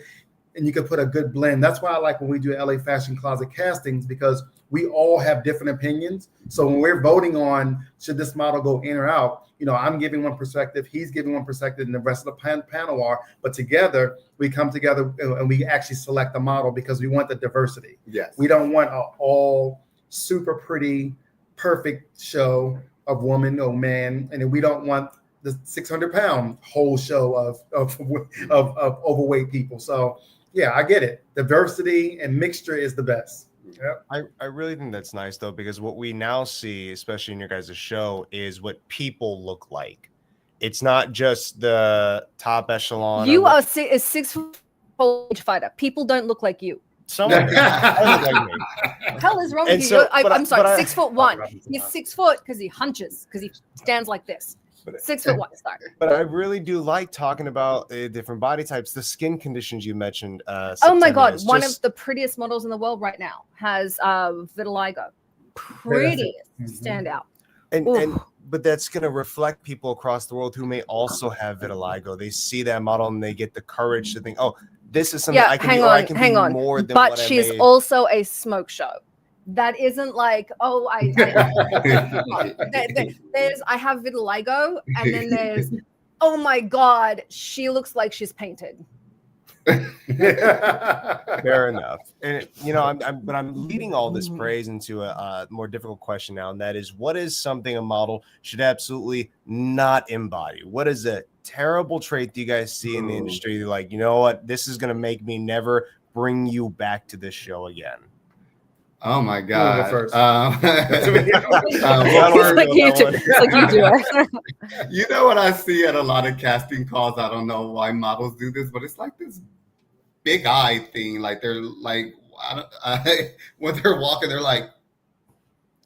and you can put a good blend. That's why I like when we do LA Fashion Closet castings, because we all have different opinions. So when we're voting on should this model go in or out, I'm giving one perspective, he's giving one perspective, and the rest of the panel are. But together, we come together and we actually select the model because we want the diversity. Yes. We don't want an all super pretty, perfect show of woman or man, and we don't want the 600-pound whole show of overweight people. So yeah, I get it. Diversity and mixture is the best. Yep. I really think that's nice though, because what we now see, especially in your guys' show, is what people look like. It's not just the top echelon. You are a 6'4" fighter. People don't look like you. Someone look like me. Hell is wrong And with so- you? but I'm sorry, I- 6'1". He's 6 foot because he hunches, because he stands like this. 6'1". Sorry. But I really do like talking about different body types, the skin conditions you mentioned. Oh my God, Septimius. one of the prettiest models in the world right now has vitiligo. Prettiest standout. But that's going to reflect people across the world who may also have vitiligo. They see that model and they get the courage to think, oh, this is something I can do, or I can do more than but what I she's made. also a smoke show. That isn't like, oh, I have vitiligo, and then there's, oh my God, she looks like she's painted. Fair enough. And I'm leading all this praise into a more difficult question now, and that is, what is something a model should absolutely not embody? What is a terrible trait that you guys see in the industry? You're like, you know what, this is going to make me never bring you back to this show again. Oh my God! First. It's like you do it. You know what I see at a lot of casting calls? I don't know why models do this, but it's like this big eye thing. Like they're like, when they're walking, they're like,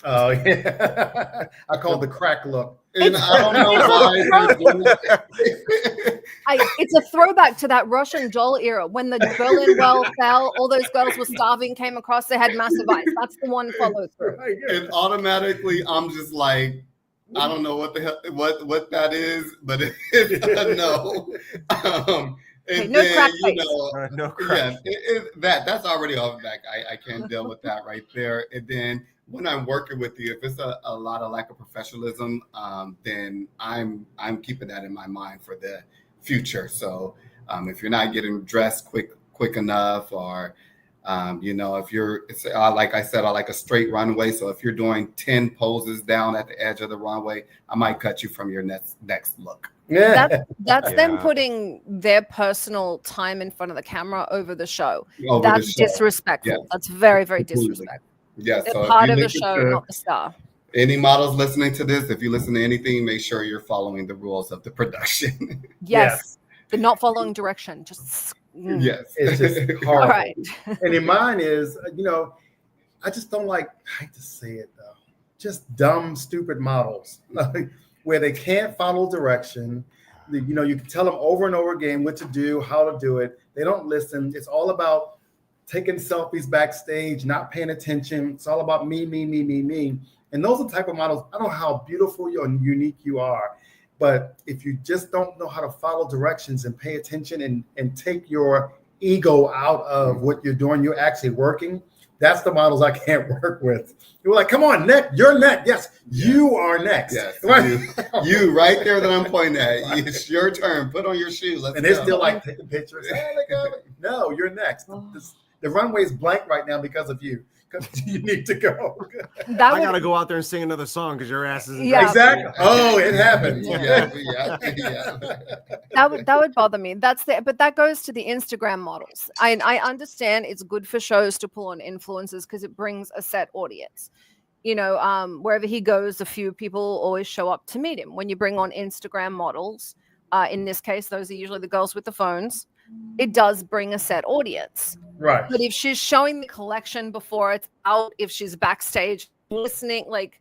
oh yeah. I call it the crack look. and I don't know why. They're doing it. It's a throwback to that Russian doll era when the Berlin Wall fell. All those girls were starving, came across, they had massive eyes. That's the one follow through. And automatically, I'm just like, I don't know what the hell what that is, but it's a no. And no then, crack you face. know, No crack. yeah, that's already off the back. I can't deal with that right there. And then when I'm working with you, if it's a lot of lack of professionalism, then I'm keeping that in my mind for the future. So if you're not getting dressed quick enough, or if you're, like I said, I like a straight runway. So if you're doing 10 poses down at the edge of the runway, I might cut you from your next look. Yeah. That's them putting their personal time in front of the camera over the show. Over That's the show. disrespectful. Yeah. That's very, very Completely. disrespectful. Yeah, They're so if part you of the listen show, to not the star. any models listening to this, if you listen to anything, make sure you're following the rules of the production. Yes. They're not following direction. Just Yes. It's just horrible. All right. And in mine is, I just don't like, I hate to say it though, just dumb, stupid models where they can't follow direction. You can tell them over and over again what to do, how to do it. They don't listen. It's all about taking selfies backstage, not paying attention. It's all about me. And those are the type of models, I don't know how beautiful and unique you are, but if you just don't know how to follow directions and pay attention and take your ego out of what you're doing, you're actually working. That's the models I can't work with. You're like, come on, you're next. Yes, you are next. Yes, you right there that I'm pointing at. It's your turn. Put on your shoes. And they're still like taking pictures. No, you're next. The runway's blank right now because of you. Because you need to go. I gotta go out there and sing another song because your ass isn't. Yeah. Exactly. Oh, it happened. Yeah. That would bother me. But that goes to the Instagram models. I understand it's good for shows to pull on influencers because it brings a set audience. Wherever he goes, a few people always show up to meet him. When you bring on Instagram models, in this case, those are usually the girls with the phones. It does bring a set audience. Right. But if she's showing the collection before it's out, if she's backstage listening, like,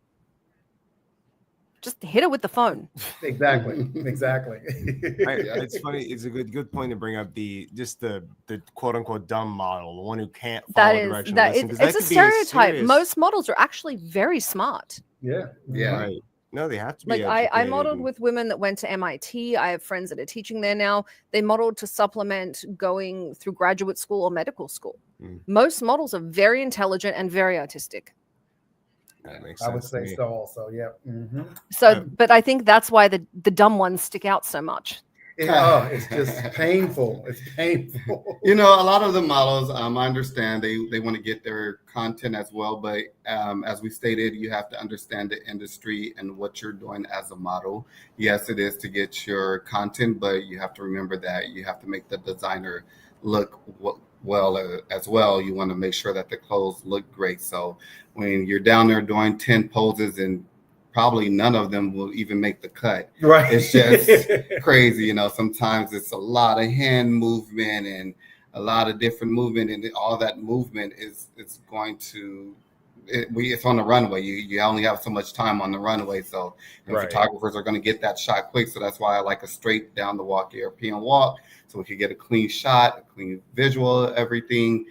just hit her with the phone. Exactly. It's funny. It's a good point to bring up the quote unquote dumb model, the one who can't follow direction. It's a stereotype. Most models are actually very smart. Yeah. Right. No, they have to be. Like I modeled with women that went to MIT. I have friends that are teaching there now. They modeled to supplement going through graduate school or medical school. Most models are very intelligent and very artistic. That makes sense. I would say so also. Yeah. So, but I think that's why the dumb ones stick out so much. It's just painful. It's painful. You know, a lot of the models, I understand they want to get their content as well, but as we stated, you have to understand the industry and what you're doing as a model. Yes, it is to get your content, but you have to remember that you have to make the designer look well as well. You want to make sure that the clothes look great. So when you're down there doing 10 poses and probably none of them will even make the cut. Right. It's just crazy. You know, sometimes it's a lot of hand movement and a lot of different movement, and all that movement it's on the runway. You only have so much time on the runway. So photographers are going to get that shot quick. So that's why I like a straight down the walk European walk. So we could get a clean shot, a clean visual, everything.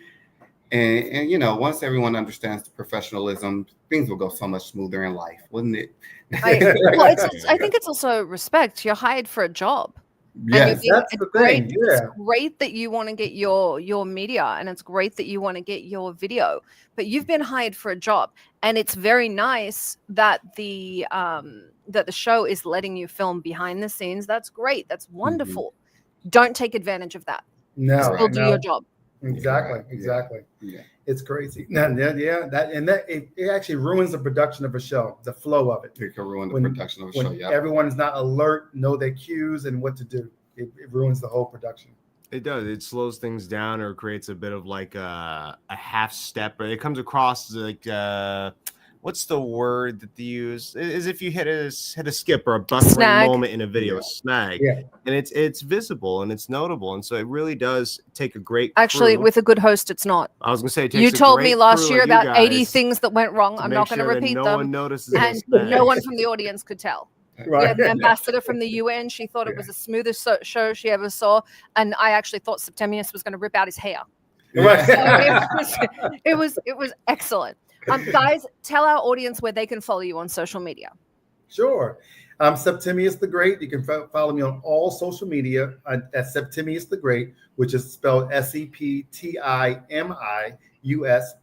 And you know, once everyone understands the professionalism, things will go so much smoother in life, wouldn't it? I think it's also respect. You're hired for a job. Yes, that's the thing. Yeah. It's great that you want to get your media, and it's great that you want to get your video, but you've been hired for a job, and it's very nice that the show is letting you film behind the scenes. That's great. That's wonderful. Mm-hmm. Don't take advantage of that. No, still do your job. Exactly. Yeah. It's crazy. It actually ruins the production of a show, the flow of it. It can ruin the production of a show. Yeah. Everyone is not alert, know their cues and what to do. It ruins the whole production. It does. It slows things down or creates a bit of like a half step. It comes across like what's the word that they use? Is if you hit a skip or a buffering moment in a video, a snag. Yeah. And it's visible and it's notable. And so it really does take a great Actually, crew. with a good host, it's not. I was gonna say you told me last year about 80 things that went wrong. I'm not gonna repeat them. No one notices, and no one from the audience could tell. Right. We had an ambassador from the UN. She thought it was the smoothest show she ever saw, and I actually thought Septimius was going to rip out his hair. Right. So it was excellent. Guys, tell our audience where they can follow you on social media. Sure. I'm Septimius The Great. You can follow me on all social media at Septimius The Great, which is spelled SEPTIMIUS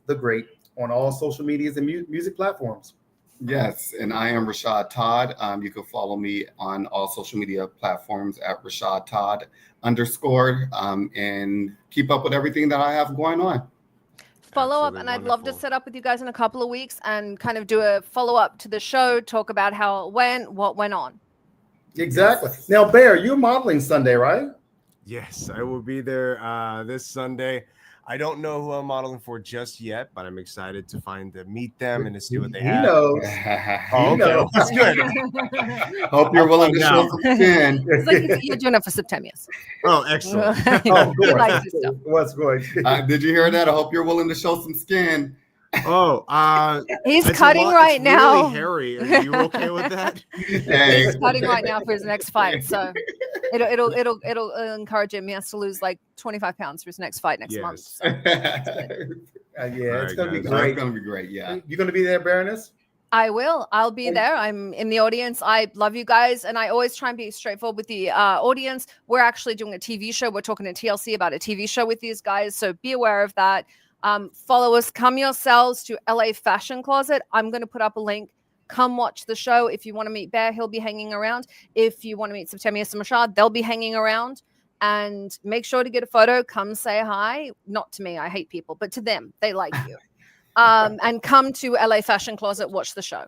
The Great, on all social medias and music platforms. Yes, and I am Rashad Todd. You can follow me on all social media platforms at Rashad Todd _ and keep up with everything that I have going on. Follow up, and I'd love to set up with you guys in a couple of weeks and kind of do a follow up to the show, talk about how it went, what went on. Exactly. Now, Bear, you're modeling Sunday, right? Yes, I will be there this Sunday. I don't know who I'm modeling for just yet, but I'm excited to meet them and to see what they have. He knows. That's good. Hope you're willing to show some skin. It's like you're doing it for Septimius. Oh, excellent. He likes his stuff. What's good? Did you hear that? I hope you're willing to show some skin. He's cutting right now. Really hairy. Are you okay with that? He's cutting right now for his next fight, so it'll encourage him. He has to lose like 25 pounds for his next fight next month. So it's gonna be great. It's gonna be great. Yeah, you're gonna be there, Baroness. I will. I'll be there. I'm in the audience. I love you guys, and I always try and be straightforward with the audience. We're actually doing a TV show. We're talking to TLC about a TV show with these guys, so be aware of that. Follow us. Come yourselves to LA Fashion Closet. I'm going to put up a link. Come watch the show. If you want to meet Bear, he'll be hanging around. If you want to meet Septimius and Rashad, they'll be hanging around. And make sure to get a photo. Come say hi. Not to me. I hate people, but to them. They like you. And come to LA Fashion Closet. Watch the show.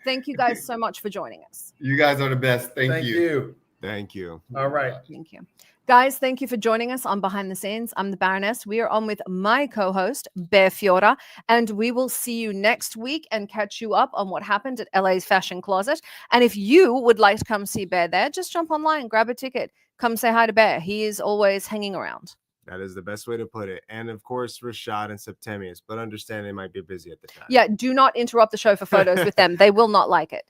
Thank you guys so much for joining us. You guys are the best. Thank you. Thank you. All right. Thank you. Guys, thank you for joining us on Behind the Scenes. I'm the Baroness. We are on with my co-host, Bear Fiorda, and we will see you next week and catch you up on what happened at LA's Fashion Closet. And if you would like to come see Bear there, just jump online, grab a ticket, come say hi to Bear. He is always hanging around. That is the best way to put it. And of course, Rashad and Septimius, but understand they might be busy at the time. Yeah, do not interrupt the show for photos with them. They will not like it.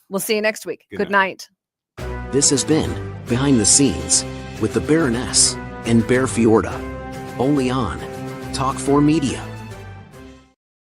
We'll see you next week. Good night. This has been Behind the Scenes with the Baroness and Bear Fiorda, only on Talk 4 Media.